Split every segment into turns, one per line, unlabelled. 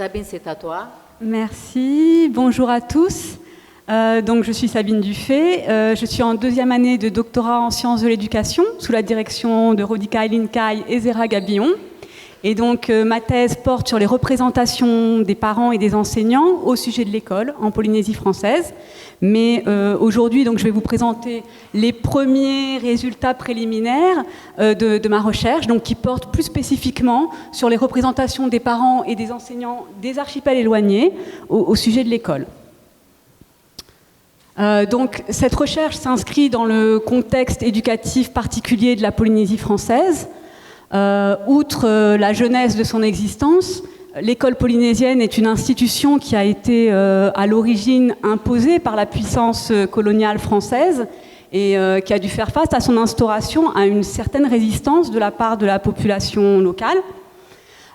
Sabine, c'est à toi.
Merci, bonjour à tous. Donc, je suis Sabine Dufay, je suis en 2e année de doctorat en sciences de l'éducation sous la direction de Rodika Elinkay et Zéra Gabillon. Et donc, ma thèse porte sur les représentations des parents et des enseignants au sujet de l'école en Polynésie française. Mais aujourd'hui, donc, je vais vous présenter les premiers résultats préliminaires de ma recherche, donc, qui portent plus spécifiquement sur les représentations des parents et des enseignants des archipels éloignés au sujet de l'école. Donc, cette recherche s'inscrit dans le contexte éducatif particulier de la Polynésie française. Outre la jeunesse de son existence, l'école polynésienne est une institution qui a été à l'origine imposée par la puissance coloniale française et qui a dû faire face à son instauration à une certaine résistance de la part de la population locale.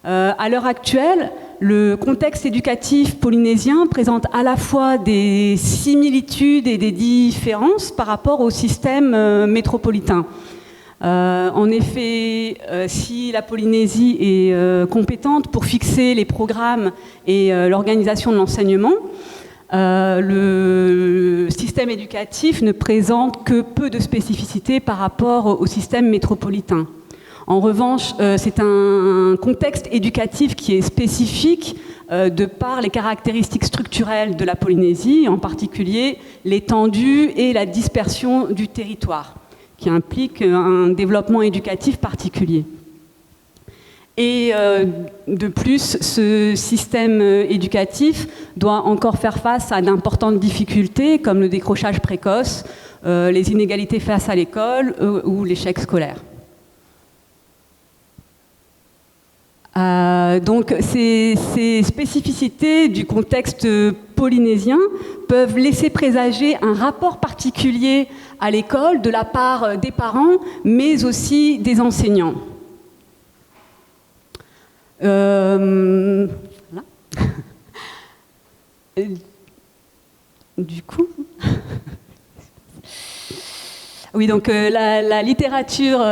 À l'heure actuelle, le contexte éducatif polynésien présente à la fois des similitudes et des différences par rapport au système métropolitain. En effet, si la Polynésie est compétente pour fixer les programmes et l'organisation de l'enseignement, le système éducatif ne présente que peu de spécificités par rapport au système métropolitain. En revanche, c'est un contexte éducatif qui est spécifique de par les caractéristiques structurelles de la Polynésie, en particulier l'étendue et la dispersion du territoire, qui implique un développement éducatif particulier. Et de plus, ce système éducatif doit encore faire face à d'importantes difficultés comme le décrochage précoce, les inégalités face à l'école ou l'échec scolaire. Donc ces spécificités du contexte polynésien peuvent laisser présager un rapport particulier à l'école de la part des parents, mais aussi des enseignants. Voilà. Du coup... Oui, donc la littérature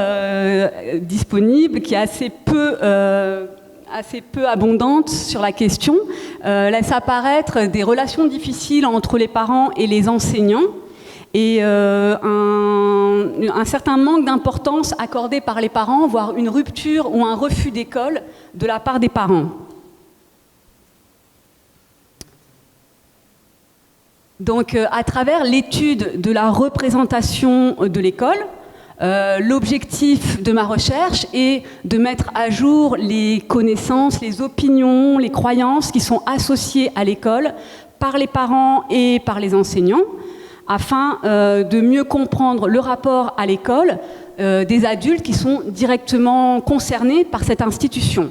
disponible, qui est assez peu abondante sur la question, laisse apparaître des relations difficiles entre les parents et les enseignants et un certain manque d'importance accordé par les parents, voire une rupture ou un refus d'école de la part des parents. Donc, à travers l'étude de la représentation de l'école, l'objectif de ma recherche est de mettre à jour les connaissances, les opinions, les croyances qui sont associées à l'école par les parents et par les enseignants, afin de mieux comprendre le rapport à l'école des adultes qui sont directement concernés par cette institution.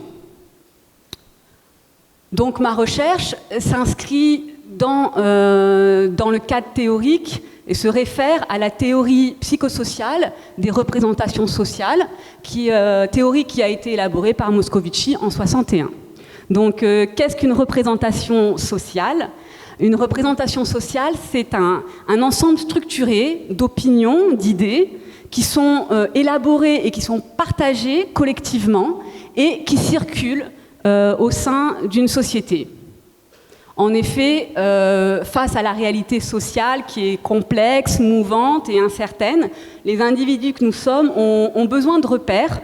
Donc, ma recherche s'inscrit dans le cadre théorique et se réfère à la théorie psychosociale des représentations sociales, théorie qui a été élaborée par Moscovici en 1961. Donc, qu'est-ce qu'une représentation sociale ? Une représentation sociale, c'est un ensemble structuré d'opinions, d'idées, qui sont élaborées et qui sont partagées collectivement et qui circulent au sein d'une société. En effet, face à la réalité sociale qui est complexe, mouvante et incertaine, les individus que nous sommes ont besoin de repères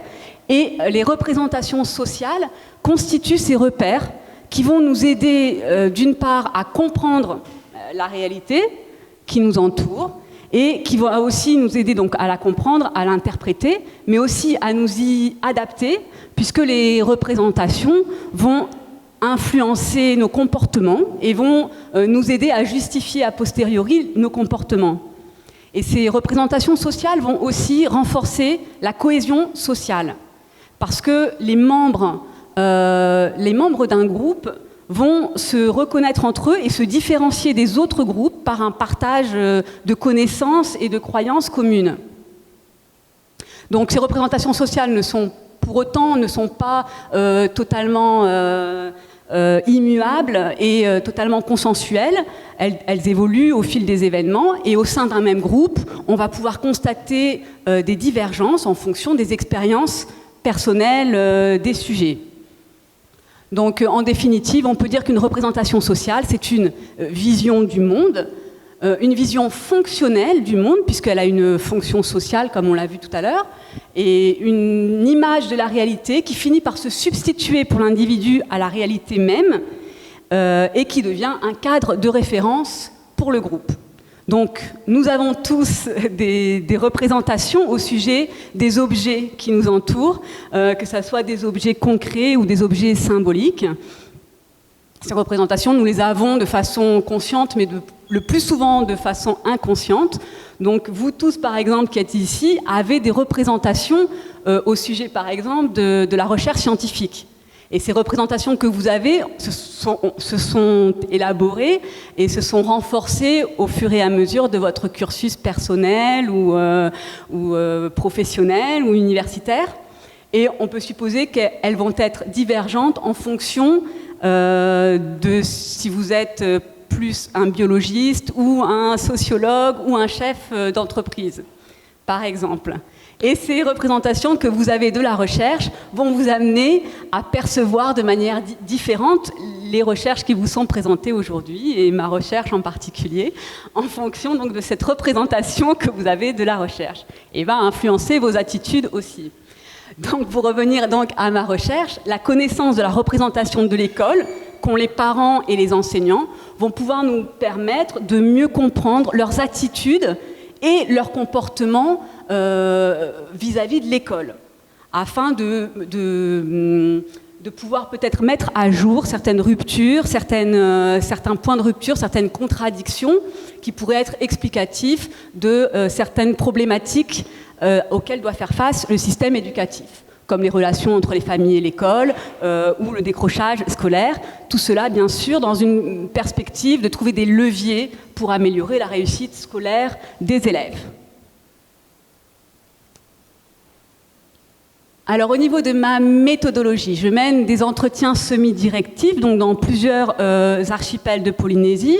et les représentations sociales constituent ces repères qui vont nous aider d'une part à comprendre la réalité qui nous entoure et qui va aussi nous aider donc à la comprendre, à l'interpréter, mais aussi à nous y adapter puisque les représentations vont influencer nos comportements et vont nous aider à justifier a posteriori nos comportements. Et ces représentations sociales vont aussi renforcer la cohésion sociale, parce que les membres d'un groupe vont se reconnaître entre eux et se différencier des autres groupes par un partage de connaissances et de croyances communes. Donc ces représentations sociales pour autant ne sont pas totalement immuables et totalement consensuelles. Elles évoluent au fil des événements et au sein d'un même groupe, on va pouvoir constater des divergences en fonction des expériences personnelles des sujets. Donc, en définitive, on peut dire qu'une représentation sociale, c'est une vision du monde, une vision fonctionnelle du monde, puisqu'elle a une fonction sociale, comme on l'a vu tout à l'heure, et une image de la réalité qui finit par se substituer pour l'individu à la réalité même, et qui devient un cadre de référence pour le groupe. Donc, nous avons tous des représentations au sujet des objets qui nous entourent, que ce soit des objets concrets ou des objets symboliques. Ces représentations, nous les avons de façon consciente, mais le plus souvent de façon inconsciente. Donc, vous tous, par exemple, qui êtes ici, avez des représentations au sujet, par exemple, de la recherche scientifique. Et ces représentations que vous avez se sont élaborées et se sont renforcées au fur et à mesure de votre cursus personnel ou professionnel ou universitaire. Et on peut supposer qu'elles vont être divergentes en fonction de si vous êtes plus un biologiste ou un sociologue ou un chef d'entreprise, par exemple. Et ces représentations que vous avez de la recherche vont vous amener à percevoir de manière différente les recherches qui vous sont présentées aujourd'hui, et ma recherche en particulier, en fonction donc de cette représentation que vous avez de la recherche, et va influencer vos attitudes aussi. Donc, pour revenir donc à ma recherche, la connaissance de la représentation de l'école qu'ont les parents et les enseignants vont pouvoir nous permettre de mieux comprendre leurs attitudes et leur comportement vis-à-vis de l'école, afin de pouvoir peut-être mettre à jour certaines ruptures, certains points de rupture, certaines contradictions qui pourraient être explicatifs de certaines problématiques auxquelles doit faire face le système éducatif, comme les relations entre les familles et l'école, ou le décrochage scolaire. Tout cela, bien sûr, dans une perspective de trouver des leviers pour améliorer la réussite scolaire des élèves. Alors, au niveau de ma méthodologie, je mène des entretiens semi-directifs, donc dans plusieurs archipels de Polynésie.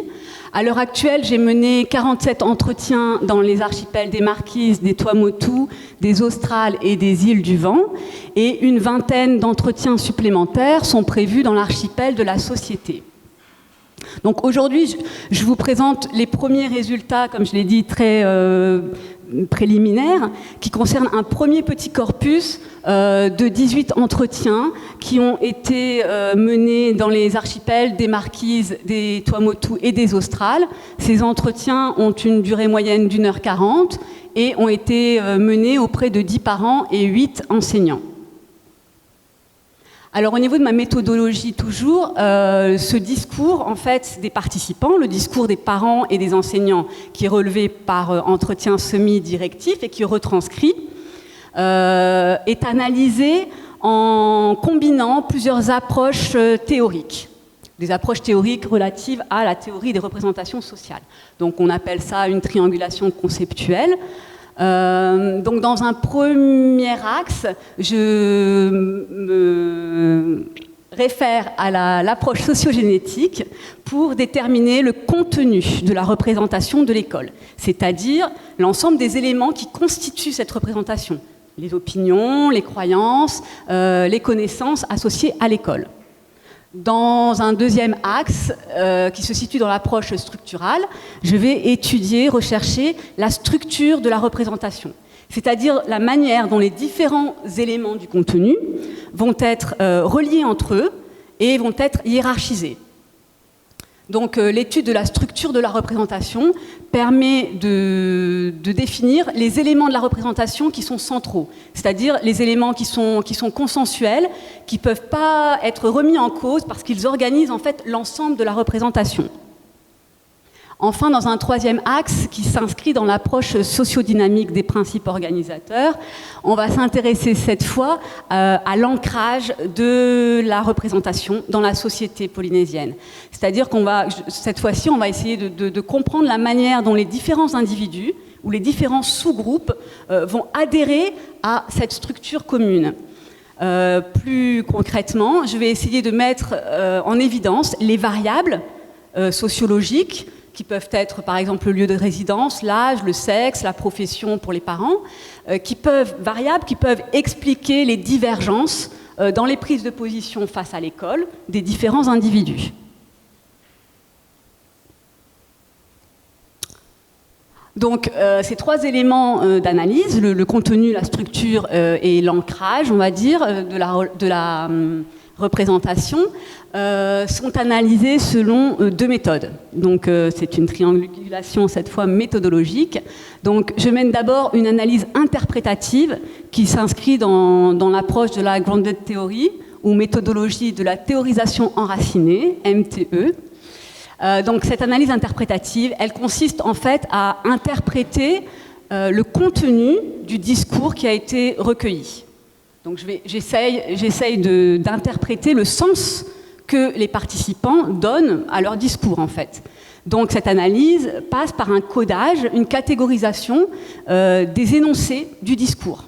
À l'heure actuelle, j'ai mené 47 entretiens dans les archipels des Marquises, des Tuamotu, des Australes et des îles du Vent, et une vingtaine d'entretiens supplémentaires sont prévus dans l'archipel de la Société. Donc aujourd'hui, je vous présente les premiers résultats, comme je l'ai dit, très préliminaires, qui concernent un premier petit corpus de 18 entretiens qui ont été menés dans les archipels des Marquises, des Tuamotu et des Australes. Ces entretiens ont une durée moyenne d'1h40 et ont été menés auprès de 10 parents et 8 enseignants. Alors, au niveau de ma méthodologie, toujours, ce discours, en fait, des participants, le discours des parents et des enseignants, qui est relevé par entretien semi-directif et qui est retranscrit, est analysé en combinant plusieurs approches théoriques. Des approches théoriques relatives à la théorie des représentations sociales. Donc, on appelle ça une triangulation conceptuelle. Donc dans un premier axe, je me réfère à l'approche sociogénétique pour déterminer le contenu de la représentation de l'école, c'est-à-dire l'ensemble des éléments qui constituent cette représentation, les opinions, les croyances, les connaissances associées à l'école. Dans un deuxième axe, qui se situe dans l'approche structurale, je vais étudier, rechercher la structure de la représentation, c'est-à-dire la manière dont les différents éléments du contenu vont être reliés entre eux et vont être hiérarchisés. Donc l'étude de la structure de la représentation permet de définir les éléments de la représentation qui sont centraux, c'est-à-dire les éléments qui sont consensuels, qui ne peuvent pas être remis en cause parce qu'ils organisent en fait l'ensemble de la représentation. Enfin, dans un troisième axe qui s'inscrit dans l'approche sociodynamique des principes organisateurs, on va s'intéresser cette fois à l'ancrage de la représentation dans la société polynésienne. C'est-à-dire cette fois-ci, on va essayer de comprendre la manière dont les différents individus ou les différents sous-groupes vont adhérer à cette structure commune. Plus concrètement, je vais essayer de mettre en évidence les variables sociologiques qui peuvent être par exemple le lieu de résidence, l'âge, le sexe, la profession pour les parents, variables qui peuvent expliquer les divergences dans les prises de position face à l'école des différents individus. Donc, ces trois éléments d'analyse, le contenu, la structure et l'ancrage, on va dire, de la représentation, sont analysés selon deux méthodes. Donc, c'est une triangulation, cette fois méthodologique. Donc, je mène d'abord une analyse interprétative qui s'inscrit dans l'approche de la Grounded Theory, ou méthodologie de la théorisation enracinée, MTE. Donc cette analyse interprétative, elle consiste en fait à interpréter le contenu du discours qui a été recueilli. Donc j'essaye d'interpréter le sens que les participants donnent à leur discours en fait. Donc cette analyse passe par un codage, une catégorisation des énoncés du discours.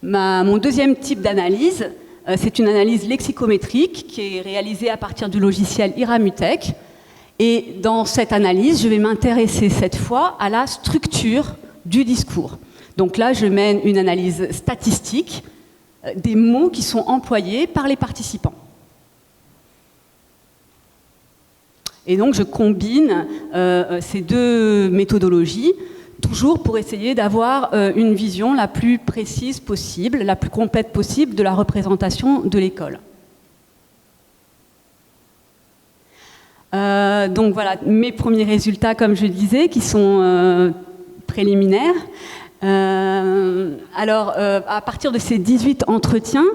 Mon deuxième type d'analyse, c'est une analyse lexicométrique qui est réalisée à partir du logiciel Iramutech. Et dans cette analyse, je vais m'intéresser cette fois à la structure du discours. Donc là, je mène une analyse statistique des mots qui sont employés par les participants. Et donc, je combine ces deux méthodologies, toujours pour essayer d'avoir une vision la plus précise possible, la plus complète possible de la représentation de l'école. Donc voilà, mes premiers résultats, comme je disais, qui sont préliminaires. À partir de ces 18 entretiens,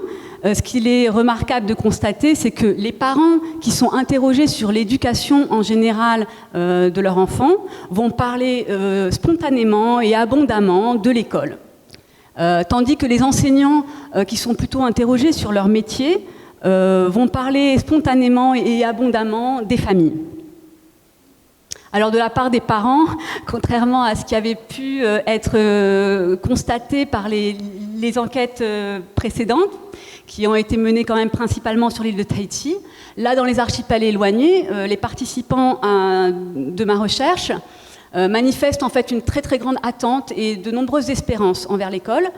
ce qu'il est remarquable de constater, c'est que les parents qui sont interrogés sur l'éducation en général de leur enfant vont parler spontanément et abondamment de l'école. Tandis que les enseignants qui sont plutôt interrogés sur leur métier vont parler spontanément et abondamment des familles. Alors de la part des parents, contrairement à ce qui avait pu être constaté par les enquêtes précédentes, qui ont été menées quand même principalement sur l'île de Tahiti, là dans les archipels éloignés, les participants de ma recherche manifestent en fait une très très grande attente et de nombreuses espérances envers l'école.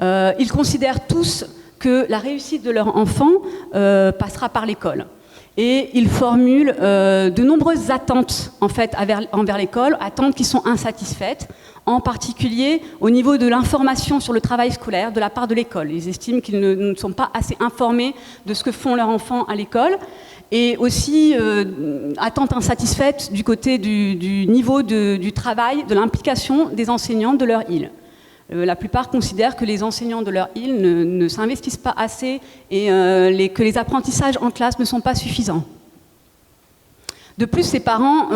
Ils considèrent tous que la réussite de leur enfant passera par l'école. Et ils formulent de nombreuses attentes en fait, envers l'école, attentes qui sont insatisfaites, en particulier au niveau de l'information sur le travail scolaire de la part de l'école. Ils estiment qu'ils ne sont pas assez informés de ce que font leurs enfants à l'école, et aussi attentes insatisfaites du côté du niveau du travail, de l'implication des enseignants de leur île. La plupart considèrent que les enseignants de leur île ne s'investissent pas assez et que les apprentissages en classe ne sont pas suffisants. De plus, ces parents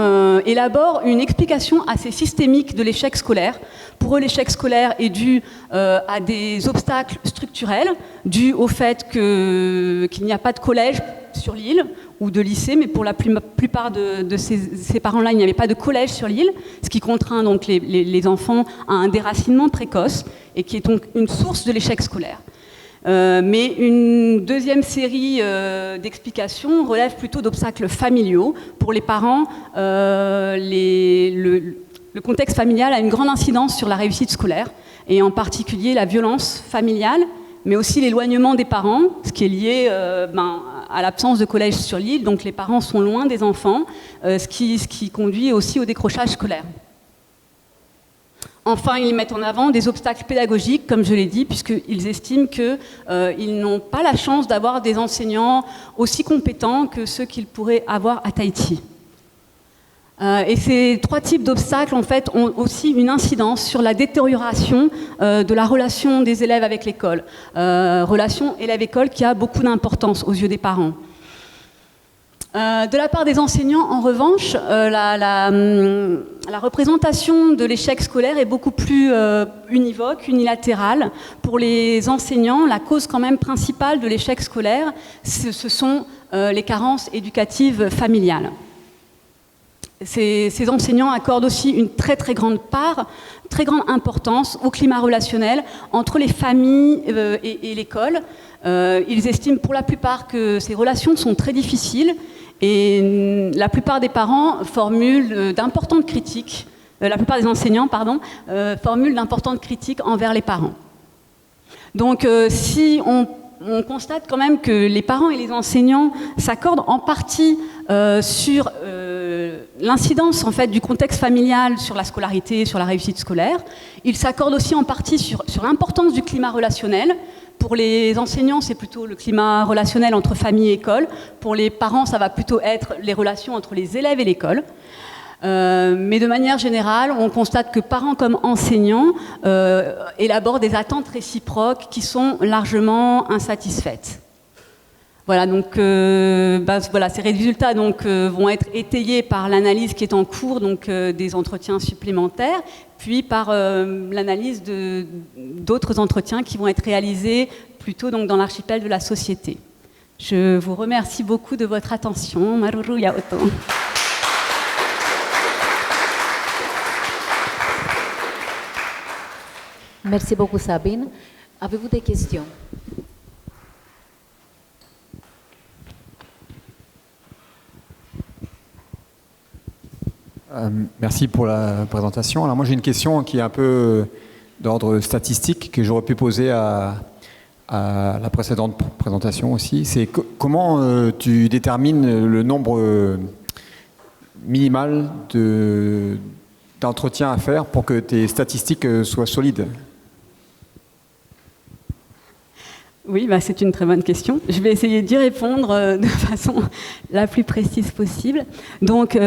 élaborent une explication assez systémique de l'échec scolaire. Pour eux, l'échec scolaire est dû à des obstacles structurels, dus au fait qu'il n'y a pas de collège sur l'île ou de lycée, mais pour la plupart de ces parents-là, il n'y avait pas de collège sur l'île, ce qui contraint donc les enfants à un déracinement précoce et qui est donc une source de l'échec scolaire. Mais une deuxième série d'explications relève plutôt d'obstacles familiaux. Pour les parents, le contexte familial a une grande incidence sur la réussite scolaire, et en particulier la violence familiale, mais aussi l'éloignement des parents, ce qui est lié à l'absence de collège sur l'île, donc les parents sont loin des enfants, ce qui conduit aussi au décrochage scolaire. Enfin, ils mettent en avant des obstacles pédagogiques, comme je l'ai dit, puisqu'ils estiment qu'ils n'ont pas la chance d'avoir des enseignants aussi compétents que ceux qu'ils pourraient avoir à Tahiti. Et ces trois types d'obstacles, en fait, ont aussi une incidence sur la détérioration de la relation des élèves avec l'école. Relation élève-école qui a beaucoup d'importance aux yeux des parents. De la part des enseignants, en revanche, la représentation de l'échec scolaire est beaucoup plus univoque, unilatérale. Pour les enseignants, la cause quand même principale de l'échec scolaire, ce sont les carences éducatives familiales. Ces enseignants accordent aussi une très très grande part, très grande importance au climat relationnel entre les familles et l'école. Ils estiment pour la plupart que ces relations sont très difficiles, et la plupart des parents formulent d'importantes critiques, la plupart des enseignants, formulent d'importantes critiques envers les parents. Donc si on on constate quand même que les parents et les enseignants s'accordent en partie sur l'incidence en fait, du contexte familial sur la scolarité, sur la réussite scolaire. Ils s'accordent aussi en partie sur l'importance du climat relationnel. Pour les enseignants, c'est plutôt le climat relationnel entre famille et école. Pour les parents, ça va plutôt être les relations entre les élèves et l'école. Mais de manière générale, on constate que parents comme enseignants élaborent des attentes réciproques qui sont largement insatisfaites. Voilà, donc ces résultats vont être étayés par l'analyse qui est en cours, donc des entretiens supplémentaires, puis par l'analyse d'autres entretiens qui vont être réalisés plutôt donc, dans l'archipel de la société. Je vous remercie beaucoup de votre attention. Maruru Yaoto.
Merci beaucoup Sabine. Avez-vous des questions?
Merci pour la présentation. Alors moi j'ai une question qui est un peu d'ordre statistique que j'aurais pu poser à la précédente présentation aussi. C'est comment tu détermines le nombre minimal d'entretiens à faire pour que tes statistiques soient solides?
Oui, c'est une très bonne question. Je vais essayer d'y répondre de façon la plus précise possible. Donc,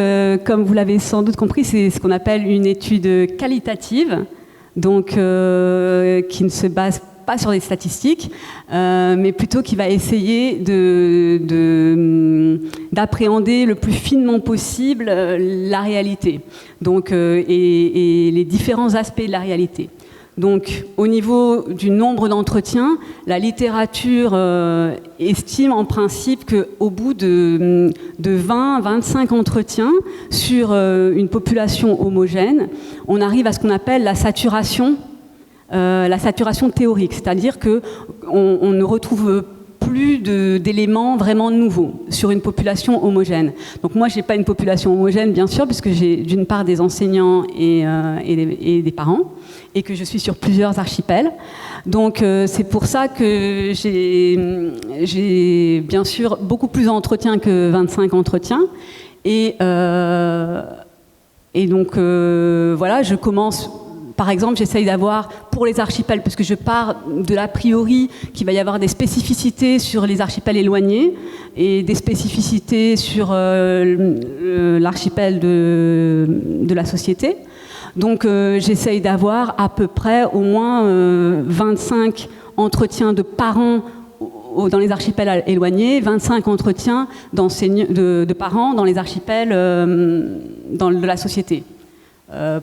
comme vous l'avez sans doute compris, c'est ce qu'on appelle une étude qualitative, donc qui ne se base pas sur des statistiques, mais plutôt qui va essayer d'appréhender le plus finement possible la réalité, donc, et les différents aspects de la réalité. Donc, au niveau du nombre d'entretiens, la littérature estime en principe qu'au bout de 20-25 entretiens sur une population homogène, on arrive à ce qu'on appelle la saturation théorique, c'est-à-dire qu'on ne retrouve plus d'éléments vraiment nouveaux sur une population homogène. Donc moi, je n'ai pas une population homogène, bien sûr, puisque j'ai d'une part des enseignants et des parents, et que je suis sur plusieurs archipels. Donc c'est pour ça que j'ai bien sûr beaucoup plus d'entretiens que 25 entretiens. Et donc voilà, je commence... Par exemple, j'essaye d'avoir, pour les archipels, parce que je pars de l'a priori qu'il va y avoir des spécificités sur les archipels éloignés et des spécificités sur l'archipel de la société. Donc j'essaye d'avoir à peu près au moins 25 entretiens de parents dans les archipels éloignés, 25 entretiens de parents dans les archipels de la société.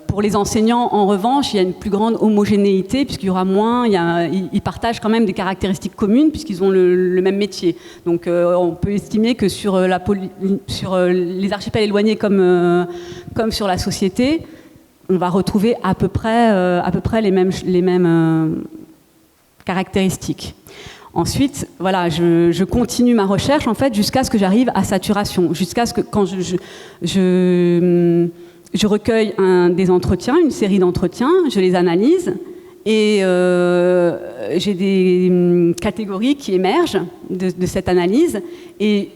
Pour les enseignants, en revanche, il y a une plus grande homogénéité, puisqu'il y aura moins, ils partagent quand même des caractéristiques communes, puisqu'ils ont le même métier. Donc on peut estimer que sur les archipels éloignés comme sur la société, on va retrouver à peu près les mêmes caractéristiques. Ensuite, voilà, je continue ma recherche en fait, jusqu'à ce que j'arrive à saturation, jusqu'à ce que quand je recueille des entretiens, une série d'entretiens, je les analyse et j'ai des catégories qui émergent de cette analyse et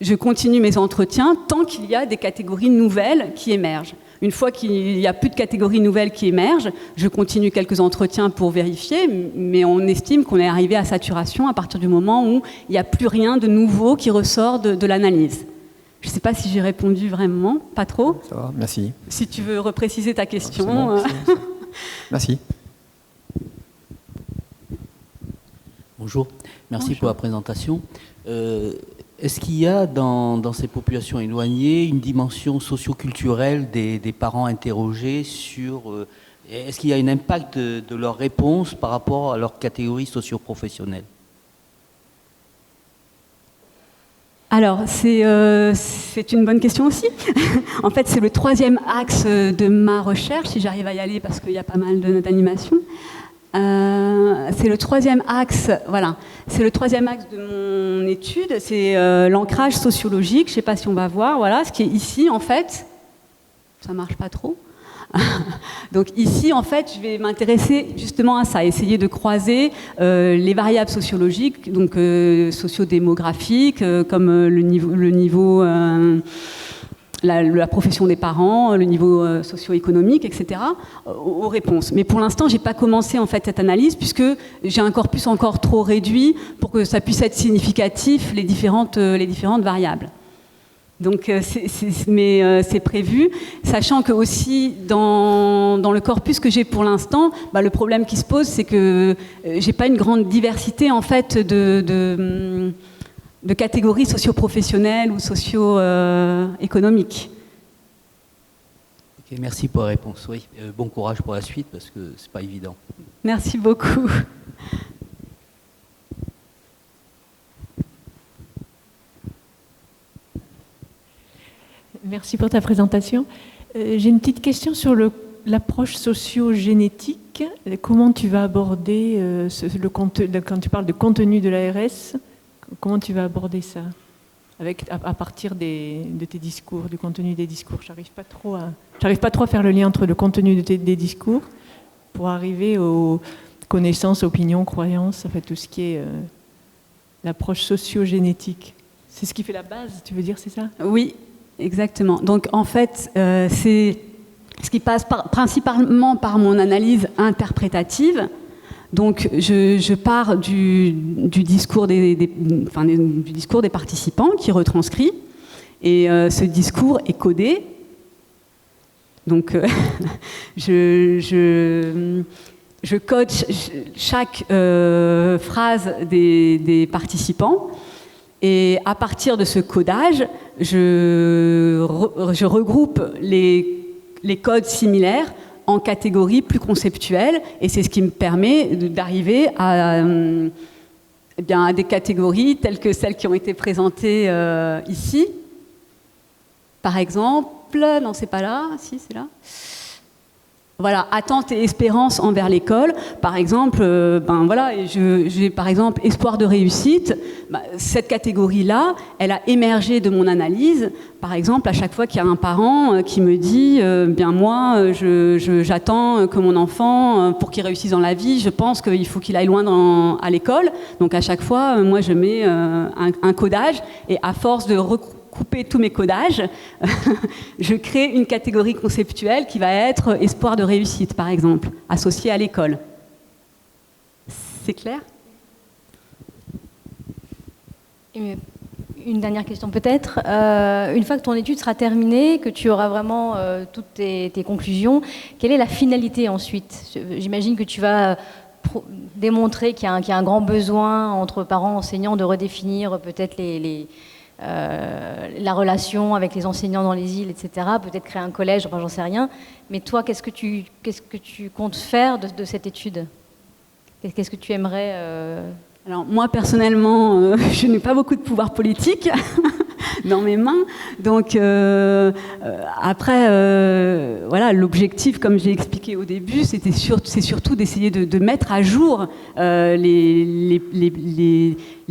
je continue mes entretiens tant qu'il y a des catégories nouvelles qui émergent. Une fois qu'il n'y a plus de catégories nouvelles qui émergent, je continue quelques entretiens pour vérifier, mais on estime qu'on est arrivé à saturation à partir du moment où il n'y a plus rien de nouveau qui ressort de l'analyse. Je ne sais pas si j'ai répondu vraiment, pas trop.
Ça va, merci.
Si tu veux repréciser ta question.
C'est bon. Merci.
Bonjour, merci
Bonjour.
pour la présentation. Est-ce qu'il y a dans ces populations éloignées une dimension socio-culturelle des parents interrogés sur... est-ce qu'il y a un impact de leur réponse par rapport à leur catégorie socio-professionnelle?
Alors, c'est une bonne question aussi. En fait, c'est le troisième axe de ma recherche, si j'arrive à y aller, parce qu'il y a pas mal d'animations. C'est le troisième axe, voilà. C'est le troisième axe de mon étude, c'est l'ancrage sociologique. Je ne sais pas si on va voir, voilà, ce qui est ici, en fait. Ça ne marche pas trop. Donc ici, en fait, je vais m'intéresser justement à ça, essayer de croiser les variables sociologiques, donc sociodémographiques, comme le niveau la profession des parents, le niveau socio-économique, etc., aux réponses. Mais pour l'instant, j'ai pas commencé en fait cette analyse puisque j'ai un corpus encore trop réduit pour que ça puisse être significatif les différentes variables. Donc, c'est prévu, sachant que aussi dans le corpus que j'ai pour l'instant, le problème qui se pose, c'est que j'ai pas une grande diversité en fait de catégories socio-professionnelles ou socio-économiques.
Ok, merci pour la réponse. Oui, bon courage pour la suite parce que c'est pas évident.
Merci beaucoup.
Merci pour ta présentation. J'ai une petite question sur l'approche socio-génétique. Comment tu vas aborder quand tu parles de contenu de l'ARS, comment tu vas aborder ça à partir de tes discours, du contenu des discours? J'arrive pas trop à faire le lien entre le contenu des discours pour arriver aux connaissances, opinions, croyances, en fait, tout ce qui est l'approche socio-génétique. C'est ce qui fait la base, tu veux dire, c'est ça?
Oui. Exactement. Donc en fait, c'est ce qui passe principalement par mon analyse interprétative. Donc je pars du discours du discours des participants qui est retranscrit, et ce discours est codé. Donc je code chaque phrase des participants. Et à partir de ce codage, je regroupe les codes similaires en catégories plus conceptuelles, et c'est ce qui me permet d'arriver à des catégories telles que celles qui ont été présentées ici. Par exemple, non, c'est pas là, si, c'est là. Voilà, attente et espérance envers l'école. Par exemple, j'ai par exemple espoir de réussite. Cette catégorie-là, elle a émergé de mon analyse. Par exemple, à chaque fois qu'il y a un parent qui me dit moi, j'attends que mon enfant, pour qu'il réussisse dans la vie, je pense qu'il faut qu'il aille loin à l'école. Donc à chaque fois, moi, je mets un codage, et à force de couper tous mes codages, je crée une catégorie conceptuelle qui va être espoir de réussite, par exemple, associée à l'école. C'est clair ?
Une dernière question peut-être. Une fois que ton étude sera terminée, que tu auras vraiment toutes tes conclusions, quelle est la finalité ensuite ? J'imagine que tu vas démontrer qu'il y a un grand besoin entre parents et enseignants de redéfinir peut-être la relation avec les enseignants dans les îles, etc. Peut-être créer un collège, enfin j'en sais rien. Mais toi, qu'est-ce que tu comptes faire de cette étude ? Qu'est-ce que tu aimerais
Alors moi personnellement, je n'ai pas beaucoup de pouvoir politique dans mes mains. Donc après, voilà, l'objectif, comme j'ai expliqué au début, c'est surtout d'essayer de mettre à jour les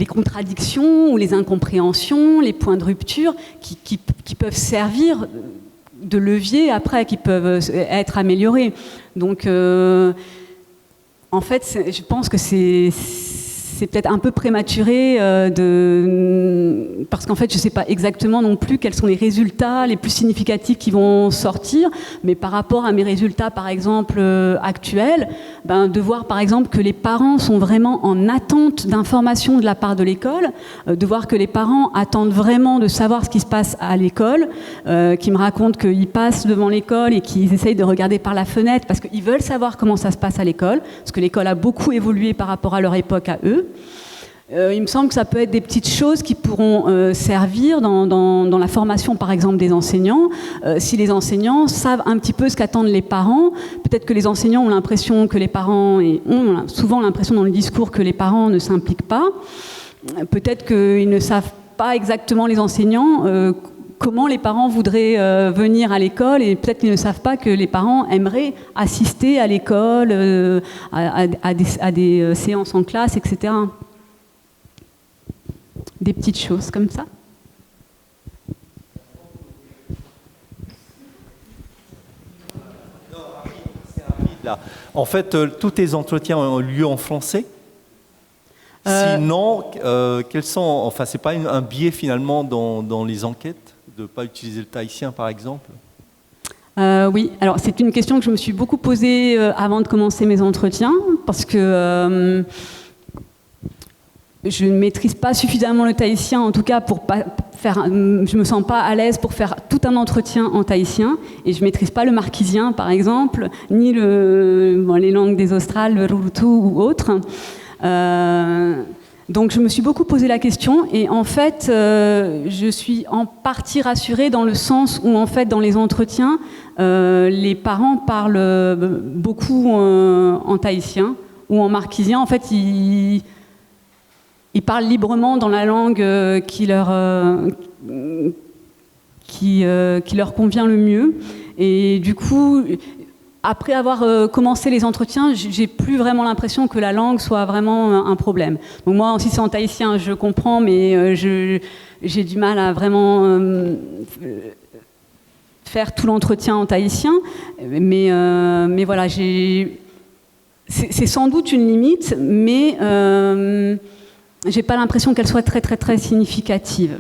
contradictions ou les incompréhensions, les points de rupture qui peuvent servir de levier après, qui peuvent être améliorés. Donc en fait, je pense que c'est peut-être un peu prématuré parce qu'en fait, je ne sais pas exactement non plus quels sont les résultats les plus significatifs qui vont sortir, mais par rapport à mes résultats, par exemple, actuels, de voir, par exemple, que les parents sont vraiment en attente d'informations de la part de l'école, de voir que les parents attendent vraiment de savoir ce qui se passe à l'école, qui me racontent qu'ils passent devant l'école et qu'ils essayent de regarder par la fenêtre parce qu'ils veulent savoir comment ça se passe à l'école, parce que l'école a beaucoup évolué par rapport à leur époque à eux. Il me semble que ça peut être des petites choses qui pourront servir dans la formation, par exemple, des enseignants. Si les enseignants savent un petit peu ce qu'attendent les parents, peut-être que les enseignants ont l'impression que les parents, et ont souvent l'impression dans le discours que les parents ne s'impliquent pas. Peut-être qu'ils ne savent pas exactement, les enseignants, comment les parents voudraient venir à l'école, et peut-être qu'ils ne savent pas que les parents aimeraient assister à l'école, à des séances en classe, etc. Des petites choses comme ça.
Non, Là. En fait, tous tes entretiens ont lieu en français. Sinon, quels sont, enfin, c'est pas un biais finalement dans les enquêtes de ne pas utiliser le tahitien, par exemple?
Oui, alors c'est une question que je me suis beaucoup posée avant de commencer mes entretiens, parce que je ne maîtrise pas suffisamment le tahitien, en tout cas pour pas faire. Je me sens pas à l'aise pour faire tout un entretien en tahitien, et je maîtrise pas le marquisien, par exemple, ni les langues des Australes, le Rurutu ou autres. Donc je me suis beaucoup posé la question, et en fait je suis en partie rassurée dans le sens où en fait dans les entretiens les parents parlent beaucoup en tahitien ou en marquisien. En fait ils parlent librement dans la langue qui leur convient le mieux, et du coup après avoir commencé les entretiens, j'ai plus vraiment l'impression que la langue soit vraiment un problème. Donc moi, si c'est en tahitien, je comprends, mais j'ai du mal à vraiment faire tout l'entretien en tahitien. Mais voilà, c'est sans doute une limite, mais j'ai pas l'impression qu'elle soit très très très significative.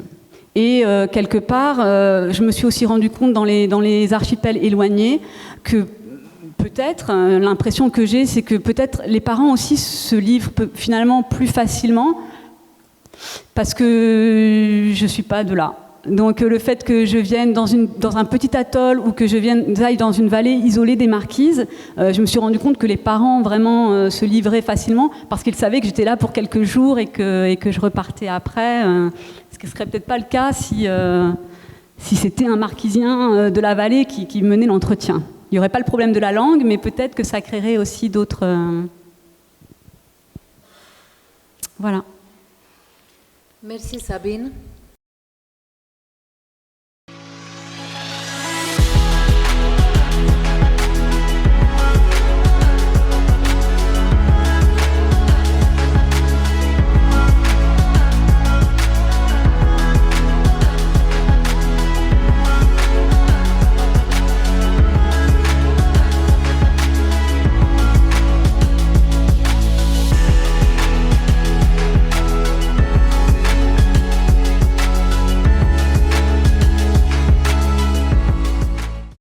Et quelque part, je me suis aussi rendu compte dans les archipels éloignés que peut-être, l'impression que j'ai, c'est que peut-être les parents aussi se livrent finalement plus facilement parce que je ne suis pas de là. Donc le fait que je vienne dans un petit atoll ou que j'aille dans une vallée isolée des Marquises, je me suis rendu compte que les parents vraiment se livraient facilement parce qu'ils savaient que j'étais là pour quelques jours et que je repartais après. Ce qui ne serait peut-être pas le cas si c'était un Marquisien de la vallée qui menait l'entretien. Il n'y aurait pas le problème de la langue, mais peut-être que ça créerait aussi d'autres... Voilà.
Merci Sabine.